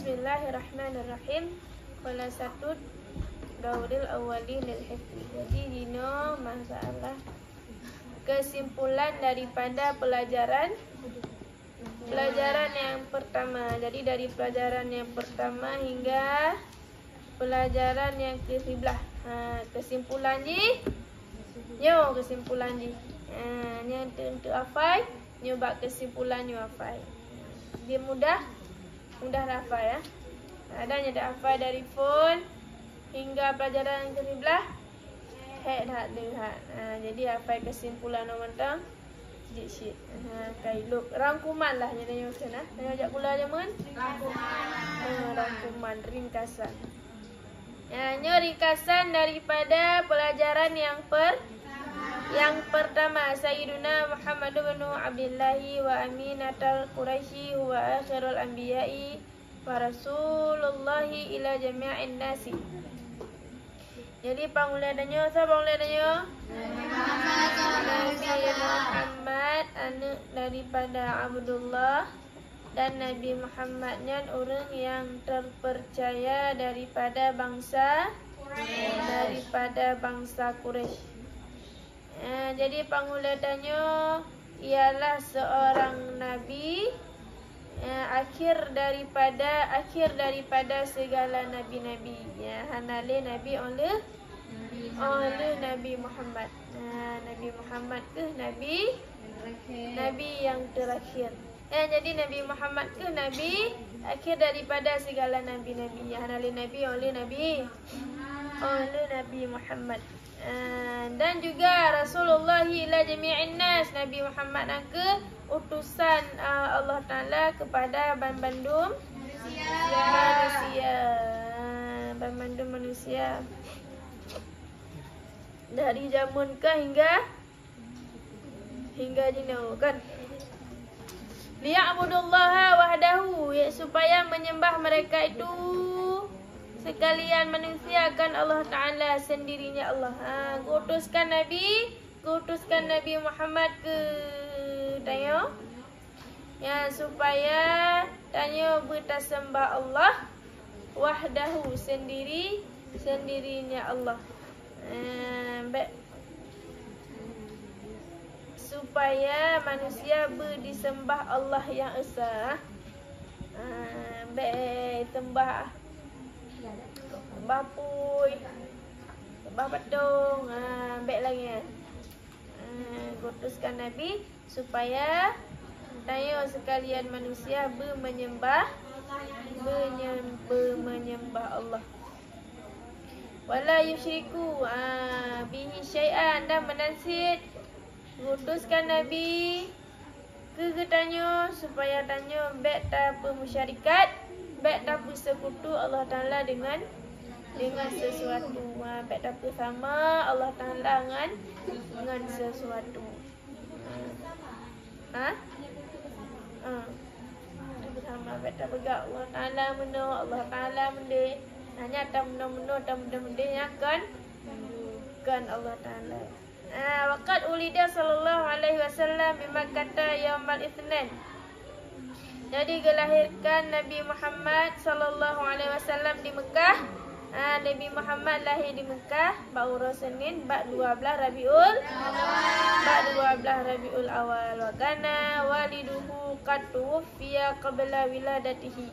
Bismillahirrahmanirrahim. Khulasatud dauril awwali lil hifzi. Jadi dino masalah kesimpulan daripada pelajaran yang pertama. Jadi dari pelajaran yang pertama hingga pelajaran yang ke-11. Kesimpulan ji. Kesimpulan ji. Yang untuk hafal, nyoba kesimpulan nyo hafal. Dia mudah hafal ya. Adanya dah hafal dari phone hingga pelajaran yang ke-11. Dah lihat. Jadi hafal kesimpulan nombor tang sheet. Kailuk rangkuman lah jadi macam nah. Saya ajak pula je mun. Rangkuman ringkasan. Nyo ringkasan daripada pelajaran yang pertama, Sayyiduna Muhammad bin Abdullah wa Aminatul Quraisy wa akhirul anbiya'i wa rasulullahi ila jami'in nasi. Jadi panguladannya, siapa panguladannya? Nabi Muhammad, anak daripada Abdullah, dan Nabi Muhammadnya orang yang terpercaya daripada bangsa Quraisy. Jadi panguladannya ialah seorang nabi, akhir daripada segala nabi-nabi. Hanale nabi oleh Nabi Muhammad. Nabi Muhammad ke nabi yang terakhir. Jadi Nabi Muhammad ke nabi akhir daripada segala nabi-nabi. Hanale nabi oleh Nabi Muhammad. Dan juga Rasulullah ila jami'in nas, Nabi Muhammad ke utusan Allah Ta'ala kepada bandum manusia. Dari zaman ke hingga jino kan. Liya'budullaha wahdahu, supaya menyembah mereka itu sekalian manusia kan Allah Ta'ala sendirinya Allah. Kutuskan Nabi Muhammad ke tanya supaya tanya bertasembah Allah wahdahu sendirinya Allah. Supaya manusia berdisembah Allah yang esa. Sembah Bapuy, sembah Badung, baik lagi. Kutuskan Nabi supaya tanya sekalian manusia menyembah Allah. Wala yusyriku bihi syai'an, dan menasihid. Kutuskan Nabi tanya supaya tanya baik tak bermusyarikat, baik tak bersekutu Allah Ta'ala dengan sesuatu. Baik tak bersama Allah Ta'ala dengan sesuatu. Bersama baik tak begak Allah Ta'ala mena, Allah Ta'ala mende. Hanya tak mena-mena kan Allah Ta'ala. Waqad ulida sallallahu alaihi wasallam bi Makkah yaumal Itsnin. Jadi dilahirkan Nabi Muhammad sallallahu alaihi wasallam di Mekah. Nabi Muhammad lahir di Mekah baru Senin 12 Rabiul Awal. Wa kana waliduhu qad tuwfiya qabla wiladatihi.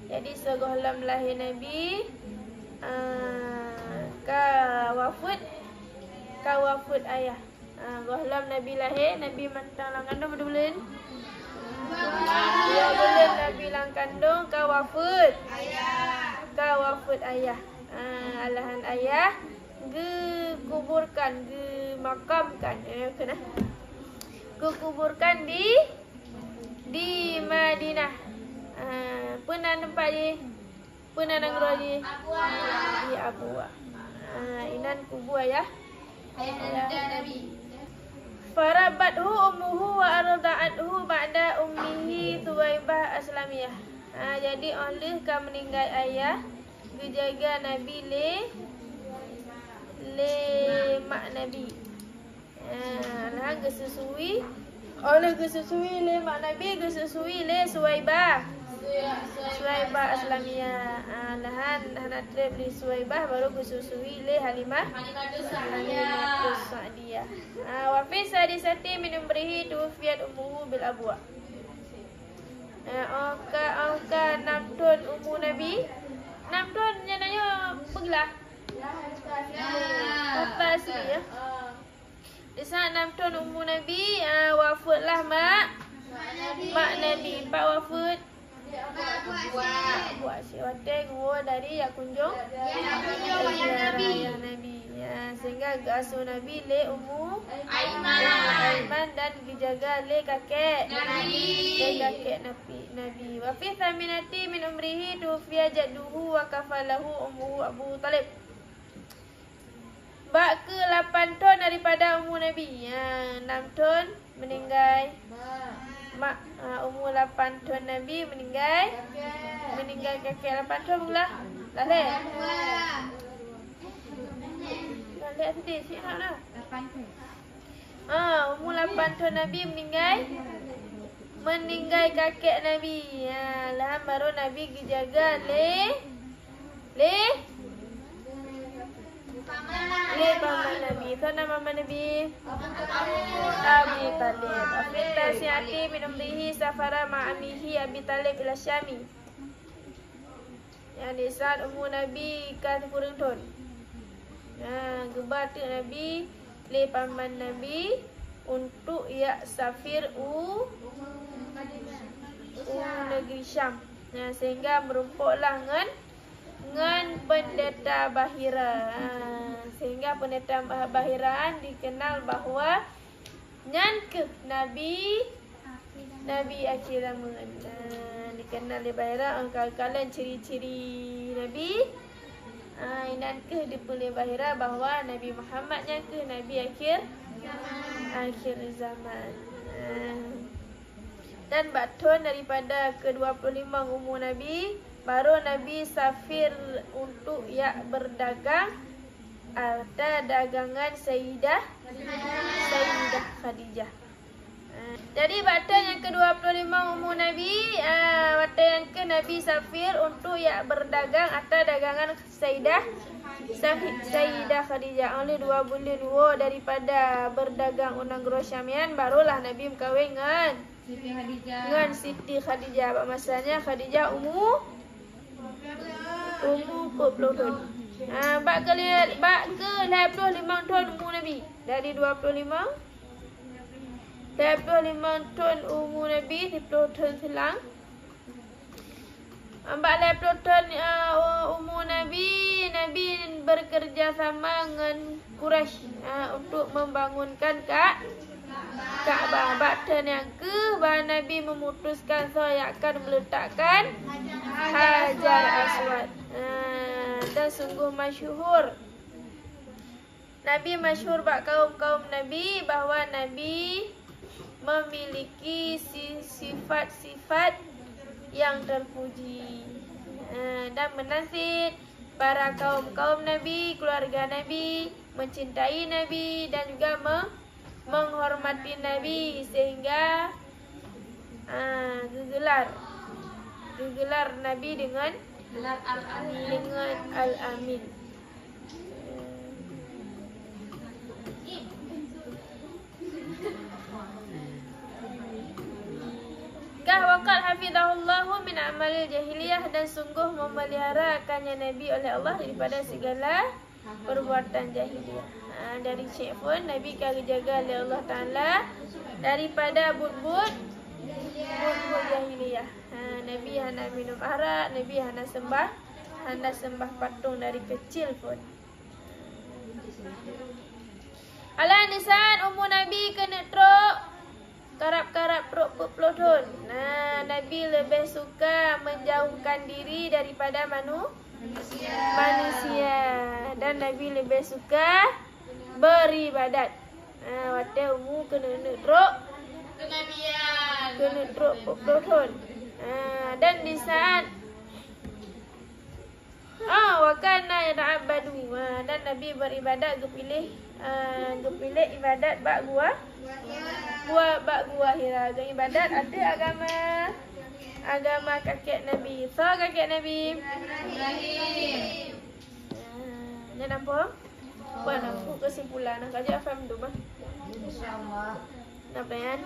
Jadi segohlam lahir Nabi wafat ayah. Gohlam Nabi lahir, Nabi mantang lang kandung berapa bulan? 2 bulan Nabi lang kandung wafat ayah. Alahan ayah kuburkan, makamkan. Kuburkan di Madinah. Pernah nampak je? Pernah dengar je? Di Abuah. Inan kubur ayah Nabi. Farabathu ummuhu wa arda'athu ba'da ummihi Thuwaibah Aslamiyah. Jadi oleh ka meninggal ayah, dijaga Nabi le mak Nabi. Gesusui oleh gesusui le mak Nabi, gesusui le Thuwaibah Aslamiyah. Lahan hanatrib li Suwaibah baru kususui li Halimah Sa'diyah. Wa fi sadisati min umrihi tuwfiyat ummuhu bil abwa. Angka 6 tahun umur Nabi. 6 tahun jananya pergilah. Apa asli ya? Di saat 6 tahun umur Nabi, wafatlah mak Nabi. Pak wafat. Buat si hotel gua dari yang kunjung Nabi. Ya, sehingga asuh Nabi le ummu Aiman dan dijaga le kakek Nabi. Wa fi thaminati min umrihi tufiya jadduhu wa kafalahu ummuhu Abu Talib. Bak ke 8 tahun daripada umur Nabi. 6 tahun meninggal mak. Umur 8 tahun Nabi meninggal kakek 8 tahun pula. Dah leh. Dah leh sedih sik nak dah. 8 tahun. Umur 8 tahun Nabi meninggal kakek Nabi. Lah baru Nabi dijaga le paman Nabi. So nama paman Nabi Abi Talib. Afita siati min umrihi safara ma'amihi Abi Talib ila Syami. Yang di saat umur Nabi kan kurang tahun. Gebar tu Nabi le paman Nabi untuk safir negeri Syam. Sehingga merumpuklah dengan pendeta Bahira. Sehingga pendeta Bahiraan dikenal bahawa nyan ke Nabi akhir zaman. Dikenal di Bahira kalian ciri-ciri Nabi. Dan ke dipulih Bahira bahawa Nabi Muhammad nyan ke Nabi akhir zaman. Dan batun daripada ke-25 umur Nabi, baru Nabi safir untuk berdagang ada dagangan Sayyidah Khadijah. Jadi batun yang ke-25 umur Nabi, batun yang ke Nabi safir untuk berdagang atas dagangan Sayyidah Khadijah. Oleh 2 bulan daripada berdagang unang guru Syamian, barulah Nabi berkahwin dengan Siti Khadijah. Masanya Khadijah umur 40 tahun. Bak ke 25 tahun umur Nabi. Dari 25 tahun umur Nabi, 10 tahun selang. Bak 50 tahun umur Nabi bekerja sama dengan Quraisy untuk membangunkan Kaabah. Bak tahun yang ke, Nabi memutuskan saya akan meletakkan Hajar Aswad. Dan sungguh masyhur Nabi masyhur bak kaum Nabi bahawa Nabi memiliki sifat-sifat yang terpuji dan menasihati para kaum Nabi, keluarga Nabi, mencintai Nabi dan juga menghormati Nabi, sehingga gelar Nabi dengan Al-Amin. Waqad hafizahullahu min amalil jahiliyah, dan sungguh memeliharakannya Nabi oleh Allah daripada segala perbuatan jahiliyah. Dari Syekh pun Nabi akan dijaga oleh Allah Ta'ala daripada but-but jahiliyah. Nabi hana minum arak, Nabi hana sembah patung dari kecil pun. Ala nisan umur Nabi kena truk karap-karap perut 40 tahun. Nabi lebih suka menjauhkan diri daripada manusia. Dan Nabi lebih suka beribadat. Waktu umur kena truk kenabian. Kena truk 40 tahun. Dan di saat wakana yata'abbadu, dan Nabi beribadat gepilih ibadat bak gua Hira. Ibadat ada agama kakek Nabi? So kakek Nabi Ibrahim. Ni nampak? Buat nampak kesimpulan. Nak kaji faham tu bah. InsyaAllah. Nampak kan?